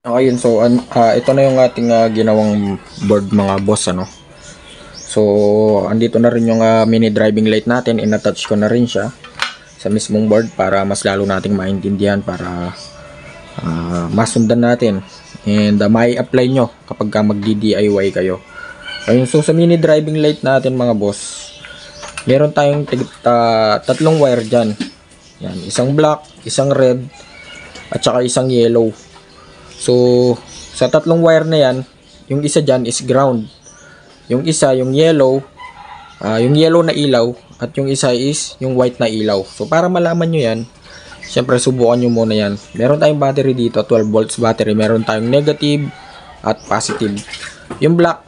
Okay, yun. So, ito na yung ating ginawang board mga boss, ano. So, andito na rin yung mini driving light natin. In-attach ko na rin siya sa mismong board para mas lalo nating maintindihan, para masundan natin. And may apply nyo kapag magdi-DIY kayo. Ayun, so sa mini driving light natin mga boss, meron tayong tatlong wire dyan. Yan, isang black, isang red, at saka isang yellow. So, sa tatlong wire na yan, yung isa dyan is ground. Yung isa, yung yellow na ilaw, at yung isa is yung white na ilaw. So, para malaman nyo yan, syempre subukan nyo muna yan. Meron tayong battery dito, 12 volts battery. Meron tayong negative at positive. Yung black,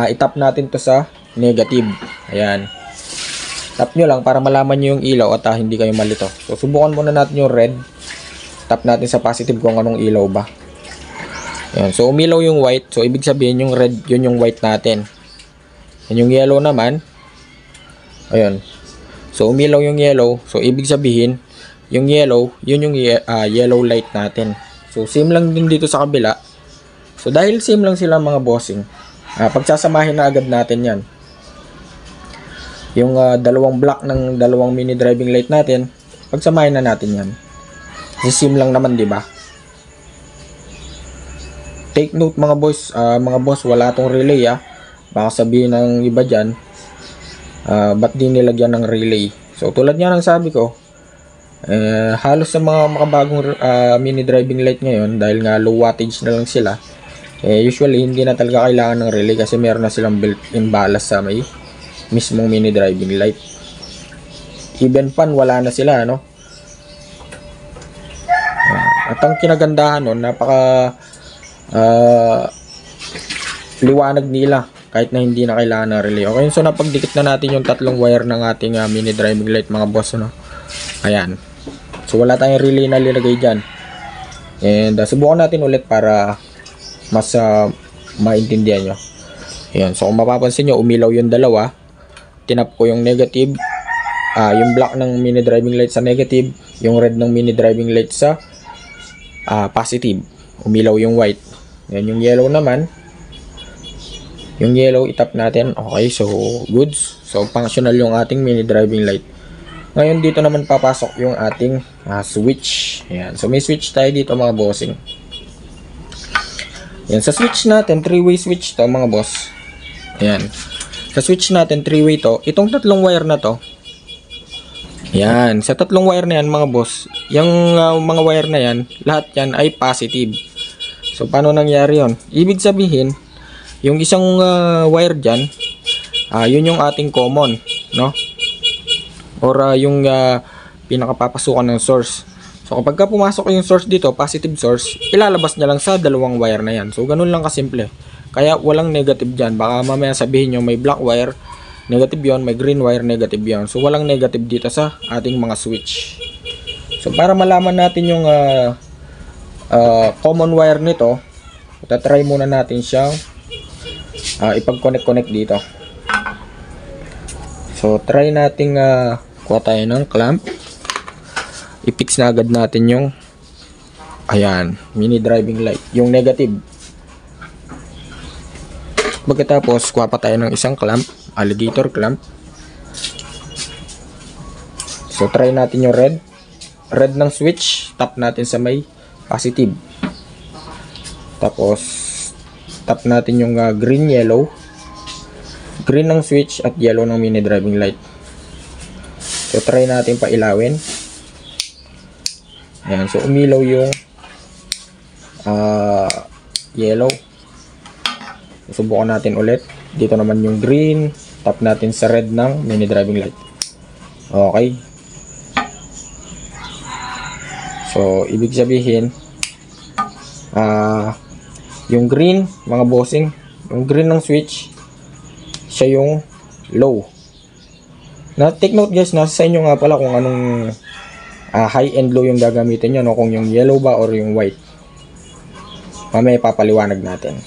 itap natin to sa negative. Ayan. Tap nyo lang para malaman nyo yung ilaw at hindi kayo malito. So, subukan muna natin yung red. Tap natin sa positive kung anong ilaw ba. Ayan. So, umilaw yung white. So, ibig sabihin yung red, yun yung white natin. Yan yung yellow naman. Ayan. So, umilaw yung yellow. So, ibig sabihin, yung yellow, yun yung yellow light natin. So, same lang din dito sa kabila. So, dahil same lang sila mga bossing, pagsasamahin na agad natin yan. Yung dalawang block ng dalawang mini driving light natin, pagsamahin na natin yan. Kasi same lang naman, di ba? Take note mga boss, wala tong relay Baka sabihin ng iba dyan, ba't di nilagyan ng relay? So tulad nga ng sabi ko, halos sa mga makabagong mini driving light ngayon, dahil nga low wattage na lang sila, usually hindi na talaga kailangan ng relay kasi meron na silang built-in ballast sa may mismong mini driving light. Even fan, wala na sila, no? At ang kinagandahan nun, napaka liwanag nila kahit na hindi na kailangan ng relay. Okay, so napagdikit na natin yung tatlong wire ng ating mini driving light mga boss, no? Ayan. So wala tayong relay na linagay dyan. And subukan natin ulit para mas maintindihan nyo. Ayan. So kung mapapansin nyo, umilaw yung dalawa. Tinap ko yung negative, yung black ng mini driving light sa negative, yung red ng mini driving light sa positive. Umilaw yung white. Yan yung yellow naman. Yung yellow itap natin. Okay, so goods. So functional yung ating mini driving light. Ngayon dito naman papasok yung ating switch. Ayan. So may switch tayo dito mga bossing. Ayan, sa switch natin, 3-way switch to mga boss. Ayan. Sa switch natin, 3-way to. Itong tatlong wire na to. Ayan. Sa tatlong wire na yan mga boss, yung mga wire na yan, lahat yan ay positive. So paano nangyari yon? Ibig sabihin, yung isang wire dyan, yun yung ating common, no? Or yung pinakapapasukan ng source. So kapag ka pumasok yung source dito, positive source, ilalabas niya lang sa dalawang wire na yan. So ganun lang kasimple. Kaya walang negative dyan. Baka mamaya sabihin nyo may black wire, negative yon, may green wire, negative yon. So walang negative dito sa ating mga switch. So para malaman natin yung common wire nito, itatry muna natin siyang ipag-connect dito. So try nating kuha tayo ng clamp. I-fix na agad natin yung ayan, mini driving light, yung negative. Pagkatapos kuha pa tayo ng isang clamp, alligator clamp. So try natin yung red ng switch, tap natin sa may positive. Tapos tap natin yung green yellow, green ng switch at yellow ng mini driving light. So try natin pa ilawin. Ayan, so umilaw yung yellow. Subukan natin ulit. Dito naman yung green, tap natin sa red ng mini driving light. Okay. So ibig sabihin yung green mga bossing, yung green ng switch, siya yung low. Na take note guys, nasa sa inyo nga pala kung anong high and low yung gagamitin nyo, no? Kung yung yellow ba or yung white. Mamaya papaliwanag natin.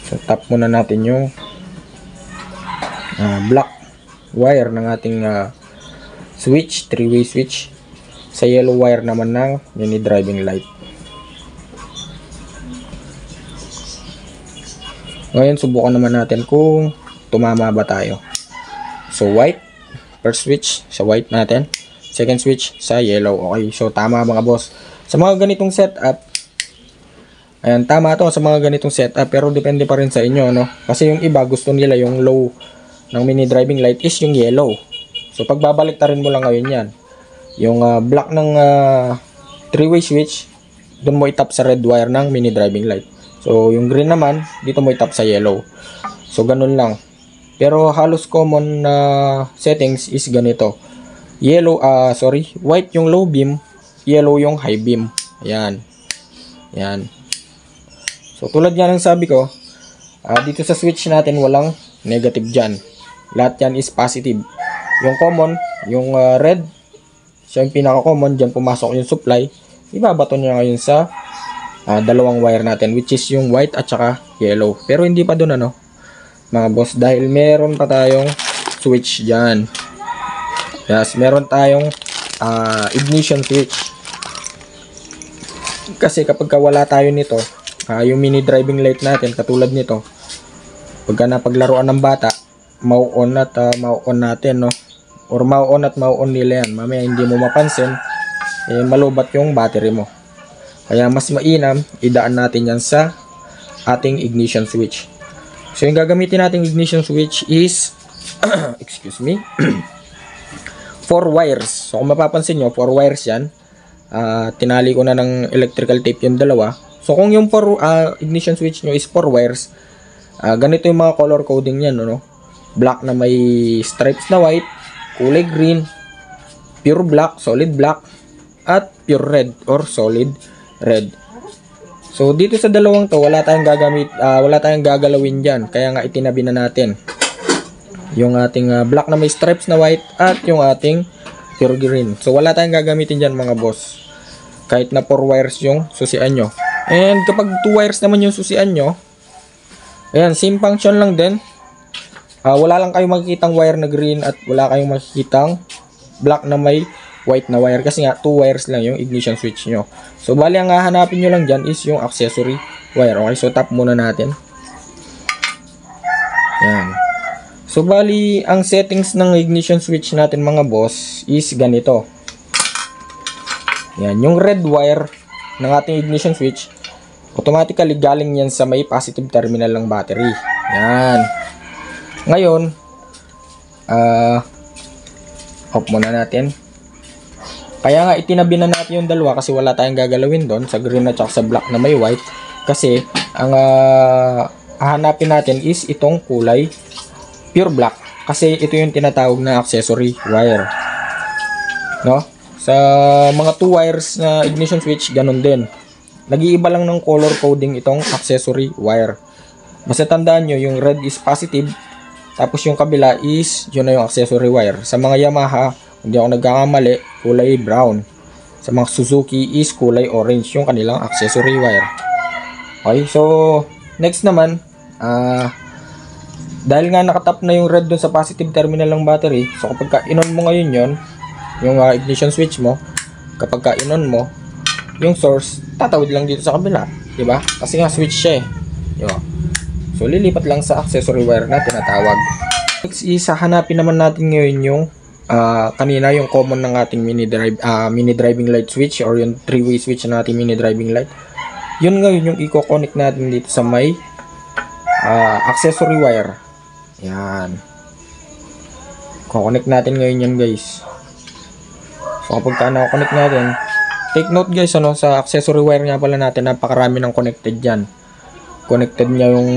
So tap muna natin yung black wire ng ating switch, 3-way switch, sa yellow wire naman ng mini driving light. Ngayon, subukan naman natin kung tumama ba tayo. So, white. First switch sa white natin. Second switch sa yellow. Okay, so tama mga boss. Sa mga ganitong setup, ayan, tama to sa mga ganitong setup, pero depende pa rin sa inyo, no? Kasi yung iba, gusto nila yung low ng mini driving light is yung yellow. So, pagbabalik-tarin mo lang ngayon yan. Yung black ng 3-way switch, doon mo itap sa red wire ng mini driving light. So, yung green naman, dito mo itap sa yellow. So, ganun lang. Pero halos common na settings is ganito. White yung low beam, yellow yung high beam. Ayan. Ayan. So, tulad nga ng sabi ko, dito sa switch natin walang negative dyan. Lahat yan is positive. Yung common, yung red, siya yung pinaka-common, dyan pumasok yung supply. Ibabato niya ngayon sa dalawang wire natin, which is yung white at saka yellow. Pero hindi pa doon mga boss, dahil meron pa tayong switch dyan. Yes, meron tayong ignition switch. Kasi kapag wala tayo nito, yung mini driving light natin, katulad nito, pagka napaglaruan ng bata, mau-on at mau-on natin, no? Or mau-on at mau-on nila yan. Mamaya hindi mo mapansin, malubat yung battery mo. Kaya mas mainam, idaan natin yan sa ating ignition switch. So, yung gagamitin nating ignition switch is, excuse me, 4 wires. So, kung mapapansin nyo, 4 wires yan. Tinali ko na ng electrical tape yung dalawa. So, kung yung ignition switch nyo is 4 wires, ganito yung mga color coding yan, no? Black na may stripes na white, kulay green, pure black, solid black, at pure red or solid red. So, dito sa dalawang to, wala tayong gagalawin dyan. Kaya nga itinabi na natin yung ating black na may stripes na white at yung ating pure green. So, wala tayong gagamitin dyan mga boss. Kahit na 4 wires yung susian nyo. And kapag 2 wires naman yung susian nyo, ayan, same function lang din. Wala lang kayong makikitang wire na green at wala kayong makikitang black na may white na wire. Kasi nga, 2 wires lang yung ignition switch nyo. So, bali ang hahanapin nyo lang dyan is yung accessory wire. Okay, so tap muna natin. Yan. So, bali, ang settings ng ignition switch natin mga boss is ganito. Yan, yung red wire ng ating ignition switch, automatically galing yan sa may positive terminal ng battery. Yan. Ngayon, off muna natin. Kaya nga itinabi na natin yung dalawa kasi wala tayong gagalawin doon sa green at sa black na may white. Kasi ang hahanapin natin is itong kulay pure black. Kasi ito yung tinatawag na accessory wire. No? Sa mga 2 wires na ignition switch, ganun din. Nag-iiba lang ng color coding itong accessory wire. Basta tandaan nyo, yung red is positive. Tapos yung kabila is, yun na yung accessory wire. Sa mga Yamaha, hindi ako nagkakamali, kulay brown. Sa mga Suzuki is kulay orange yung kanilang accessory wire. Okay, so next naman, dahil nga nakatap na yung red dun sa positive terminal ng battery, so kapag ka-inon mo ngayon yon, yung ignition switch mo, kapag ka-inon mo, yung source, tatawid lang dito sa kabila. Diba? Kasi nga switch siya eh. Diba? So lilipat lang sa accessory wire na tinatawag. Next is, hanapin naman natin ngayon yung kanina yung common ng ating mini driving light switch or yung 3-way switch na ating mini driving light. Yun ngayon yung i-connect natin dito sa may accessory wire. Yan. Connect natin ngayon yan guys. So kapag na-connect natin, take note guys, sa accessory wire nga pala natin, napakarami ng connected dyan. Connected niya yung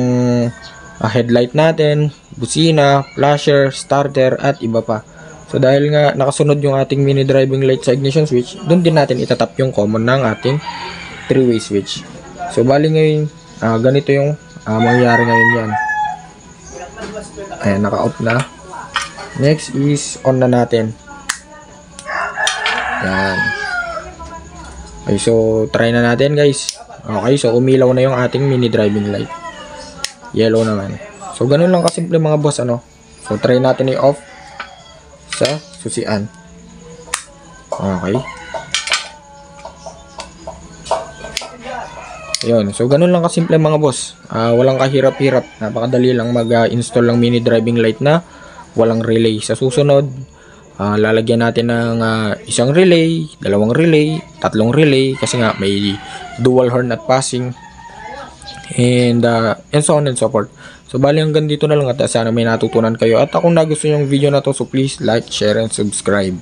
headlight natin, busina, flasher, starter, at iba pa. So dahil nga nakasunod yung ating mini driving light sa ignition switch, doon din natin itatap yung common ng ating 3-way switch. So bali ngayon, ganito yung mangyayari ngayon yan. Ayan, naka-off na. Next is on na natin. Yan. Okay, so try na natin guys. Okay, so umilaw na yung ating mini driving light. Yellow naman. So ganun lang kasimple mga boss, So try natin i-off sa susian. Okay. Yun. So, ganun lang kasimple mga boss. Walang kahirap-hirap. Napakadali lang mag-install ng mini driving light na walang relay. Sa susunod, lalagyan natin ng isang relay, dalawang relay, tatlong relay kasi nga may dual horn at passing and so on and so forth. So, bali hanggang dito na lang at sana may natutunan kayo. At kung nagustuhan yung video na to, so please like, share, and subscribe.